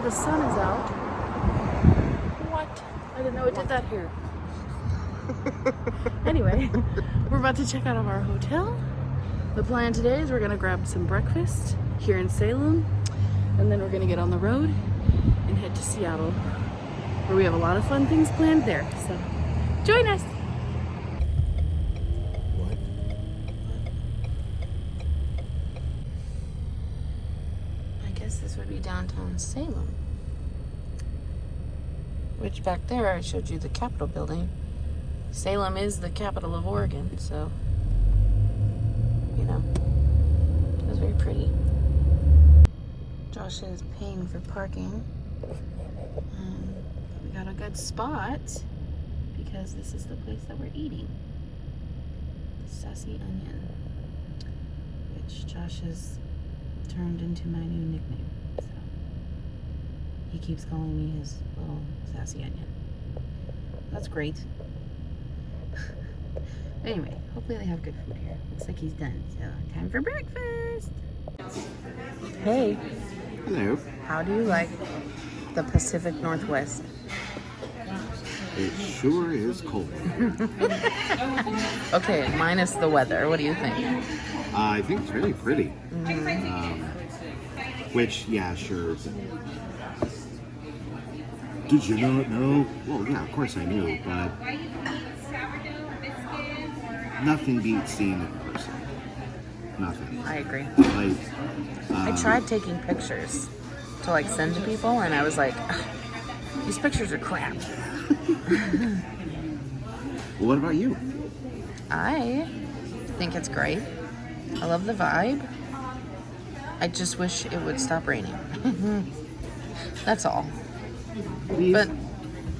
the sun is out. What? I didn't know it did that here. Anyway, we're about to check out of our hotel. The plan today is we're gonna grab some breakfast here in Salem, and then we're gonna get on the road and head to Seattle, where we have a lot of fun things planned there. So join us. What? I guess this would be downtown Salem, which back there I showed you the Capitol building. Salem is the capital of Oregon, so, you know, it was very pretty. Josh is paying for parking. We got a good spot because this is the place that we're eating. The Sassy Onion, which Josh has turned into my new nickname. So he keeps calling me his little Sassy Onion. That's great. Anyway, hopefully they have good food here. Looks like he's done. So, time for breakfast. Hey. Hello. How do you like the Pacific Northwest? It sure is cold. Okay, minus the weather. What do you think? I think it's really pretty. Which, yeah, sure. Did you not know? Well, yeah, of course I knew, but nothing beats seeing it in person. Nothing. I agree. Like, I tried taking pictures to like send to people, and I was like, these pictures are crap. Well, what about you? I think it's great. I love the vibe. I just wish it would stop raining. That's all. Please? But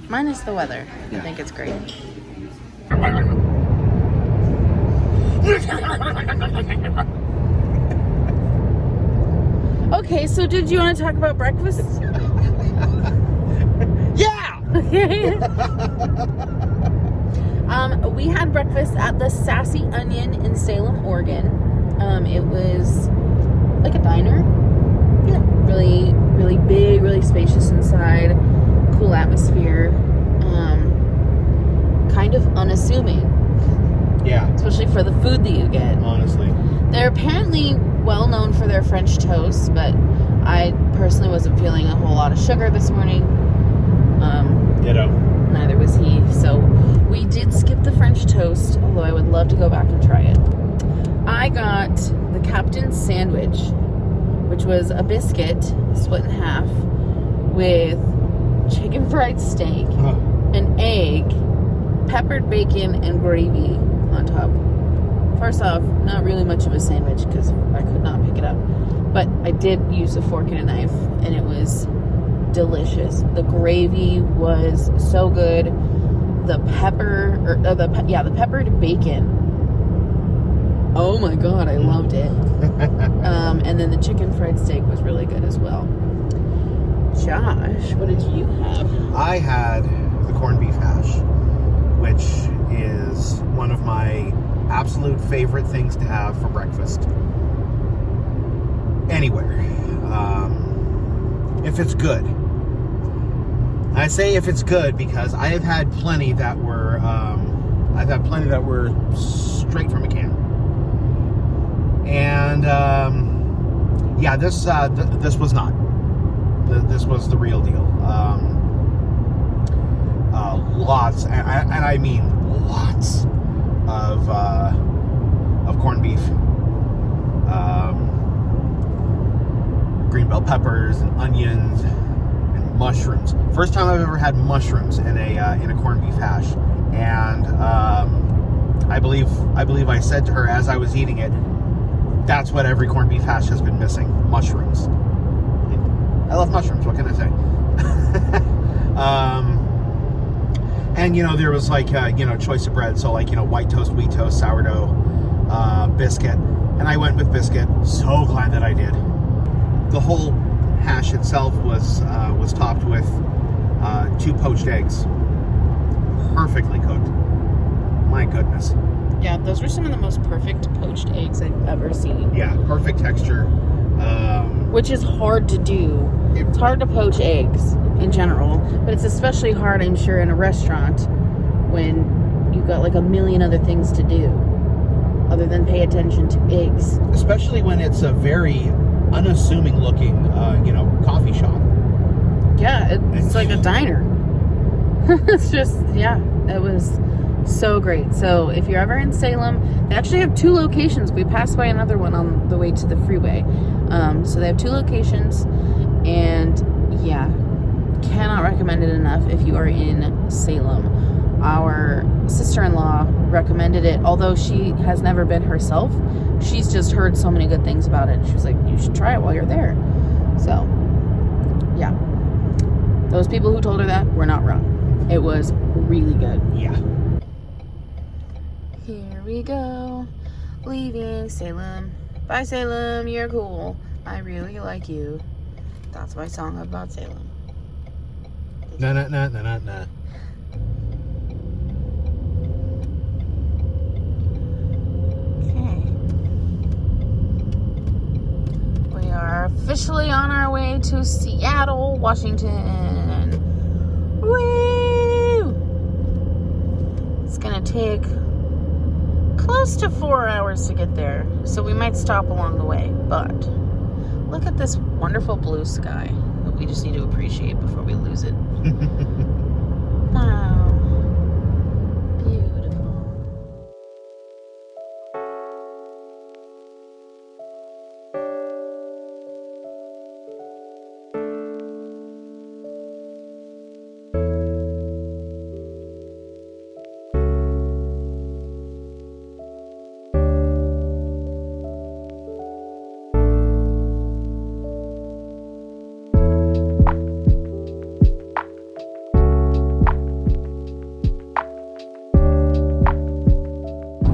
minus the weather, Yeah. I think it's great. Okay, so did you want to talk about breakfast? Yeah! Okay. We had breakfast at the Sassy Onion in Salem, Oregon. It was like a diner. Yeah. Really, really big, really spacious inside. Cool atmosphere. Kind of unassuming. Yeah. Especially for the food that you get. Honestly. They're apparently well known for their French toast, but I personally wasn't feeling a whole lot of sugar this morning. Ditto. Neither was he. So we did skip the French toast, although I would love to go back and try it. I got the Captain's Sandwich, which was a biscuit split in half with chicken fried steak, an egg, peppered bacon, and gravy on top. First off, not really much of a sandwich because I could not pick it up. But I did use a fork and a knife, and it was delicious. The gravy was so good. The the peppered bacon. Oh my god, I loved it. And then the chicken fried steak was really good as well. Josh, what did you have? I had the corned beef hash, which is one of my absolute favorite things to have for breakfast. Anywhere. If it's good. I say if it's good because I have had plenty that were straight from a can. And yeah, this was not. This was the real deal. Lots, and I mean lots of corned beef, green bell peppers and onions and mushrooms. First time I've ever had mushrooms in a corned beef hash, and I believe I said to her as I was eating it, that's what every corned beef hash has been missing: mushrooms. I love mushrooms. What can I say? And there was like choice of bread, so like white toast, wheat toast, sourdough, biscuit, and I went with biscuit. So glad that I did. The whole hash itself was topped with 2 poached eggs, perfectly cooked. My goodness. Yeah, those were some of the most perfect poached eggs I've ever seen. Yeah, perfect texture. Which is hard to do It's hard to poach eggs in general, but it's especially hard, I'm sure, in a restaurant when you've got like a million other things to do other than pay attention to eggs. Especially when it's a very unassuming looking, coffee shop. Yeah, it's like a diner. It's just, yeah, it was so great. So if you're ever in Salem, they actually have 2 locations. We passed by another one on the way to the freeway. So they have 2 locations, and yeah, cannot recommend it enough if you are in Salem. Our sister-in-law recommended it, although she has never been herself. She's just heard so many good things about it. She was like, you should try it while you're there. So, yeah. Those people who told her that were not wrong. It was really good. Yeah. Here we go. Leaving Salem. Bye, Salem. You're cool. I really like you. That's my song about Salem. Nah, nah, nah, nah, nah, nah. We are officially on our way to Seattle, Washington. Woo! It's gonna take close to 4 hours to get there, so we might stop along the way, but look at this wonderful blue sky that we just need to appreciate before we lose it. Wow.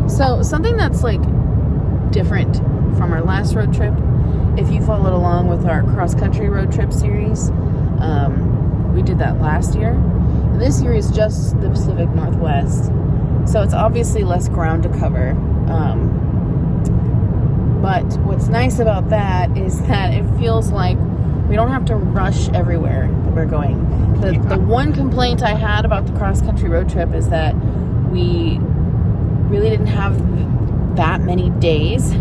So something that's like different from our last road trip, if you followed along with our cross-country road trip series, we did that last year. And this year is just the Pacific Northwest, so it's obviously less ground to cover. But what's nice about that is that it feels like we don't have to rush everywhere that we're going. The one complaint I had about the cross-country road trip is that we really didn't have that many days.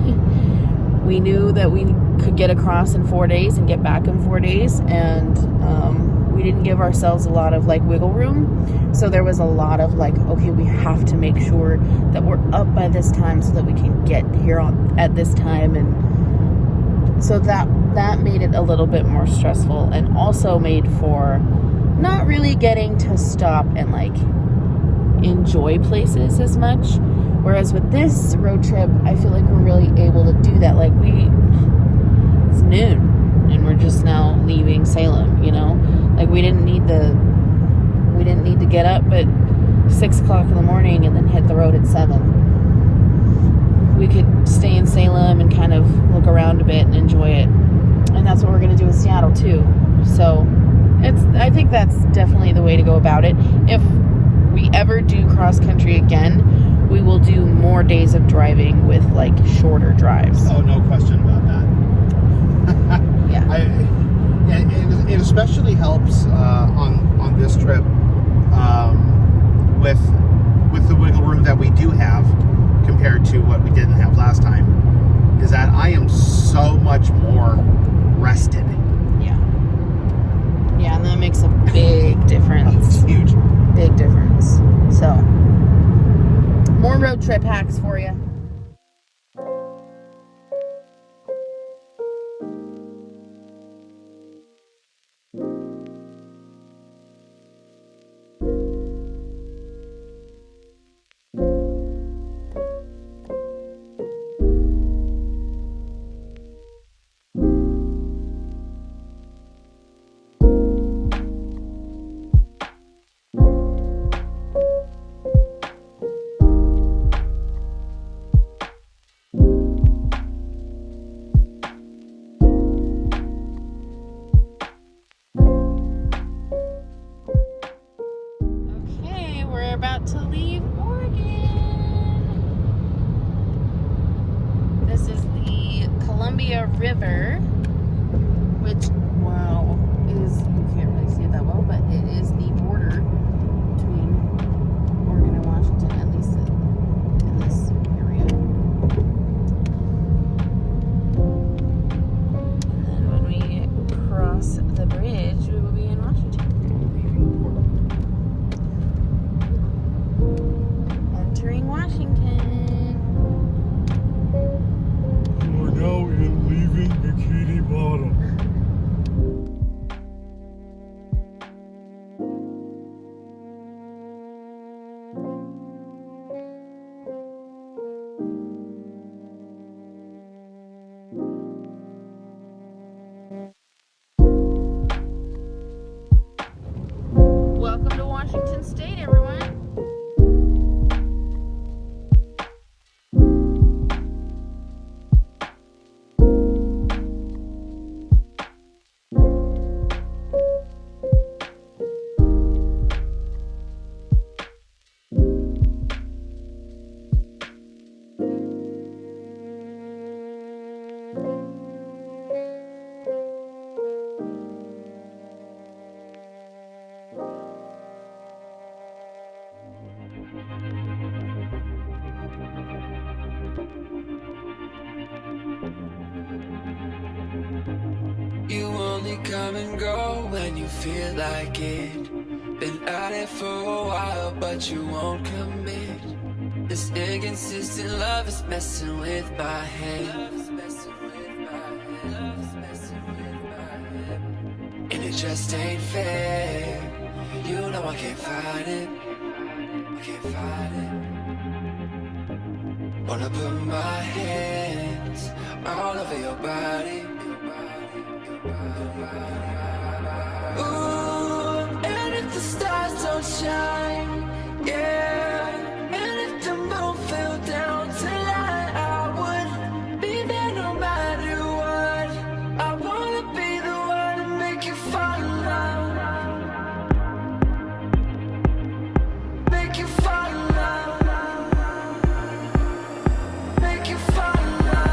We knew that we could get across in 4 days and get back in 4 days, and we didn't give ourselves a lot of like wiggle room. So there was a lot of like, okay, we have to make sure that we're up by this time so that we can get here at this time, and so that made it a little bit more stressful, and also made for not really getting to stop and like enjoy places as much. Whereas with this road trip, I feel like we're really able to do that. Like it's noon and we're just now leaving Salem, like we didn't need to get up at 6 o'clock in the morning and then hit the road at 7. We could stay in Salem and kind of look around a bit and enjoy it. And that's what we're going to do in Seattle too. So I think that's definitely the way to go about it. If we ever do cross country again, we will do more days of driving with like shorter drives. Oh, no question about that. Yeah. It especially helps on this trip with the wiggle room that we do have compared to what we didn't have last time, is that I am so much more rested. Yeah, and that makes a big difference. It's huge. Big difference. So, more road trip hacks for you. About to leave Oregon. This is the Columbia River, which, wow, You only come and go when you feel like it. Been at it for a while, but you won't commit. This inconsistent love is messing with my head. And it just ain't fair. You know I can't fight it. I can't fight it. Wanna put my hands all over your body. Ooh, and if the stars don't shine, yeah, and if the moon fell down tonight, I would be there no matter what. I wanna be the one to make you fall in love, make you fall in love, make you fall in love.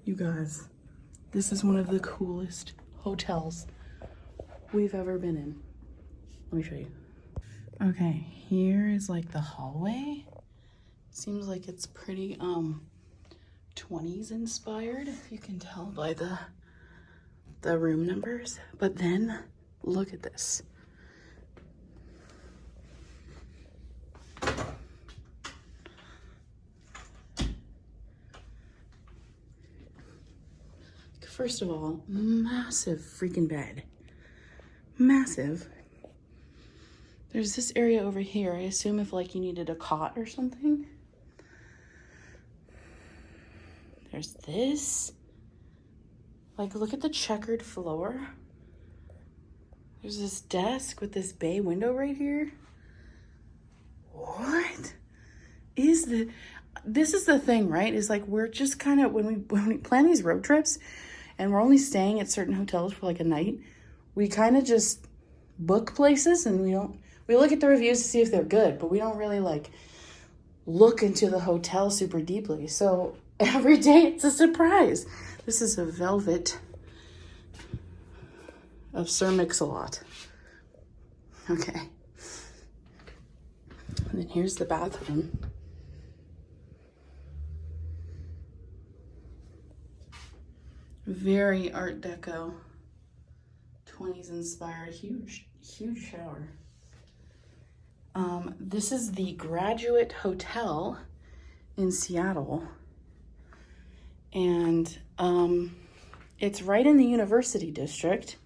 You guys, this is one of the coolest hotels we've ever been in. Let me show you. Okay, here is like the hallway. Seems like it's pretty 20s inspired, if you can tell by the room numbers. But then look at this. First of all, massive freaking bed. Massive. There's this area over here. I assume if like you needed a cot or something. There's this. Like, look at the checkered floor. There's this desk with this bay window right here. What is the... This is the thing, right? Is like, we're just kind of, when we plan these road trips and we're only staying at certain hotels for like a night, we kind of just book places and we look at the reviews to see if they're good, but we don't really like look into the hotel super deeply. So every day it's a surprise. This is a velvet of Sir Mix-a-Lot. Okay. And then here's the bathroom. Very Art Deco, 20s inspired, huge shower. This is the Graduate Hotel in Seattle. And it's right in the University District.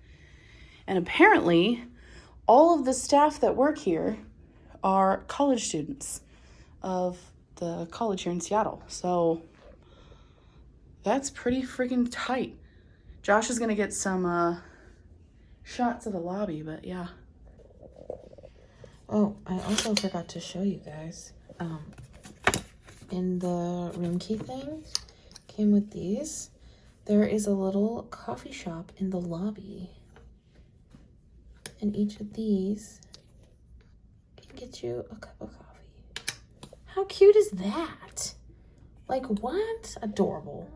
And apparently, all of the staff that work here are college students of the college here in Seattle. So that's pretty freaking tight. Josh is gonna get some shots of the lobby, but yeah. Oh, I also forgot to show you guys. In the room key thing, came with these. There is a little coffee shop in the lobby. And each of these can get you a cup of coffee. How cute is that? Like, what? Adorable.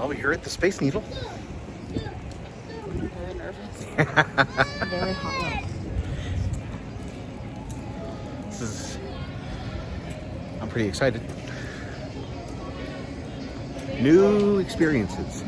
Well, we're here at the Space Needle. I'm very nervous. Very hot. I'm pretty excited. New experiences.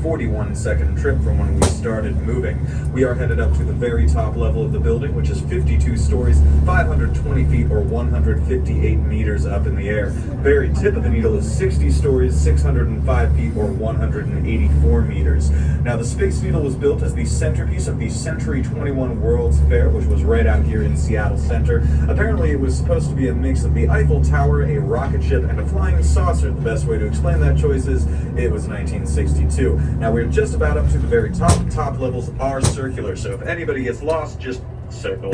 "41-second trip from when we started moving. We are headed up to the very top level of the building, which is 52 stories, 520 feet or 158 meters up in the air. Very tip of the needle is 60 stories, 605 feet or 184 meters. Now, the Space Needle was built as the centerpiece of the Century 21 World's Fair, which was right out here in Seattle Center. Apparently, it was supposed to be a mix of the Eiffel Tower, a rocket ship, and a flying saucer. The best way to explain that choice is it was 1962. Now, we're just about up to the very top. The top levels are circular, so if anybody gets lost, just circle.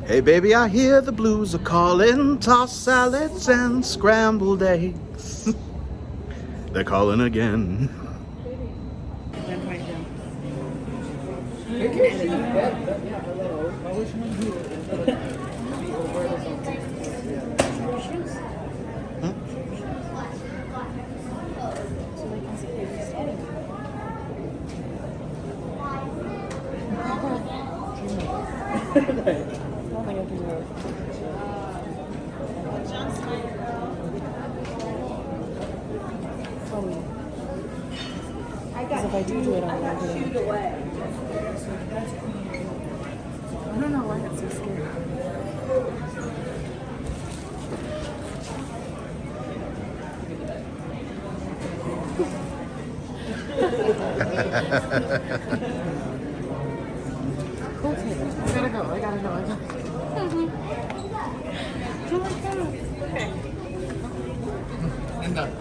Hey baby, I hear the blues are calling, tossed salads and scrambled eggs. They're calling again. Because if I do it, I'm going to get it. I don't know why it's so scary. Okay, I gotta go. Okay. And done.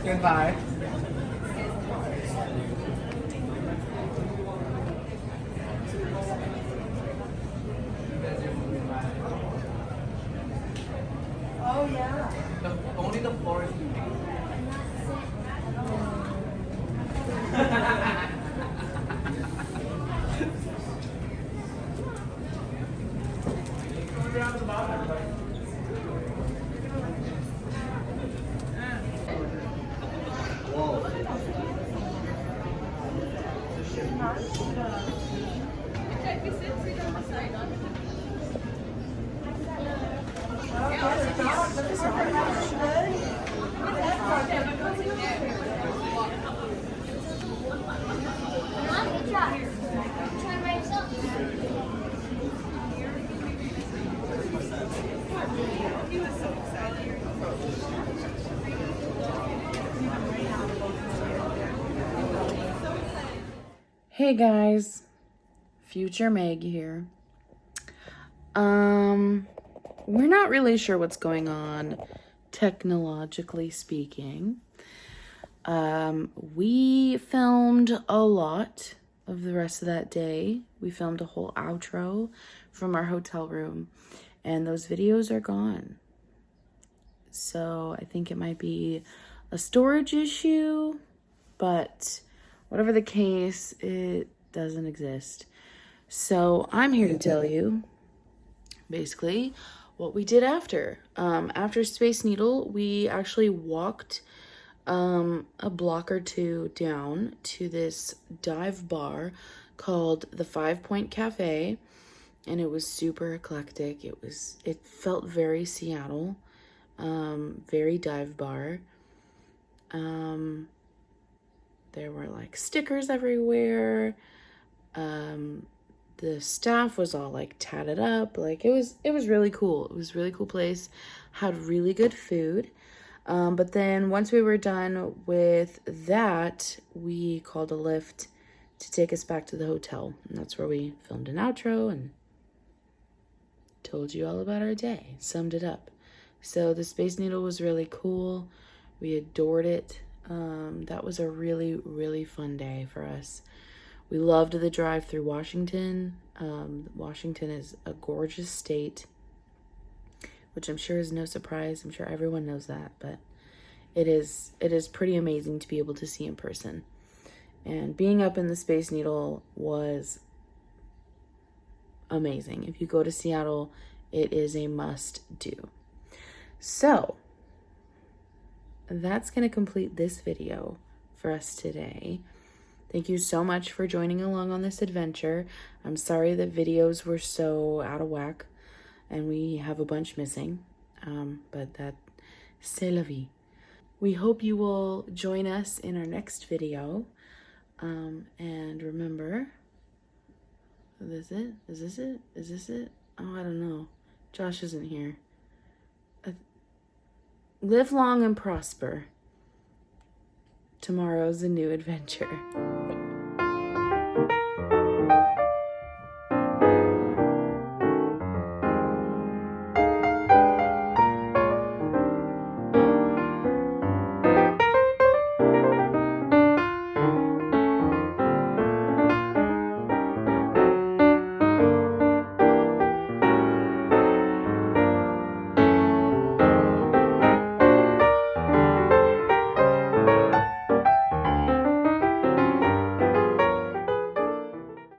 Goodbye. Oh yeah. Only the floor is Hey guys, future Meg here. We're not really sure what's going on, technologically speaking. We filmed a lot of the rest of that day. We filmed a whole outro from our hotel room, and those videos are gone. so I think it might be a storage issue, but whatever the case, it doesn't exist. So I'm here to tell you basically what we did after. After Space Needle, we actually walked a block or two down to this dive bar called the 5 Point Cafe, and it was super eclectic. It felt very Seattle, very dive bar. There were like stickers everywhere. The staff was all like tatted up. Like it was really cool. It was a really cool place. Had really good food. But then once we were done with that, we called a Lyft to take us back to the hotel. And that's where we filmed an outro and told you all about our day, summed it up. So the Space Needle was really cool. We adored it. That was a really, really fun day for us. We loved the drive through Washington. Washington is a gorgeous state, which I'm sure is no surprise. I'm sure everyone knows that, but it is pretty amazing to be able to see in person. And being up in the Space Needle was amazing. If you go to Seattle, it is a must do. So that's going to complete this video for us today. Thank you so much for joining along on this adventure. I'm sorry that videos were so out of whack and we have a bunch missing, but that c'est la vie. We hope you will join us in our next video. And remember, is this it? Oh, I don't know. Josh isn't here. Live long and prosper. Tomorrow's a new adventure.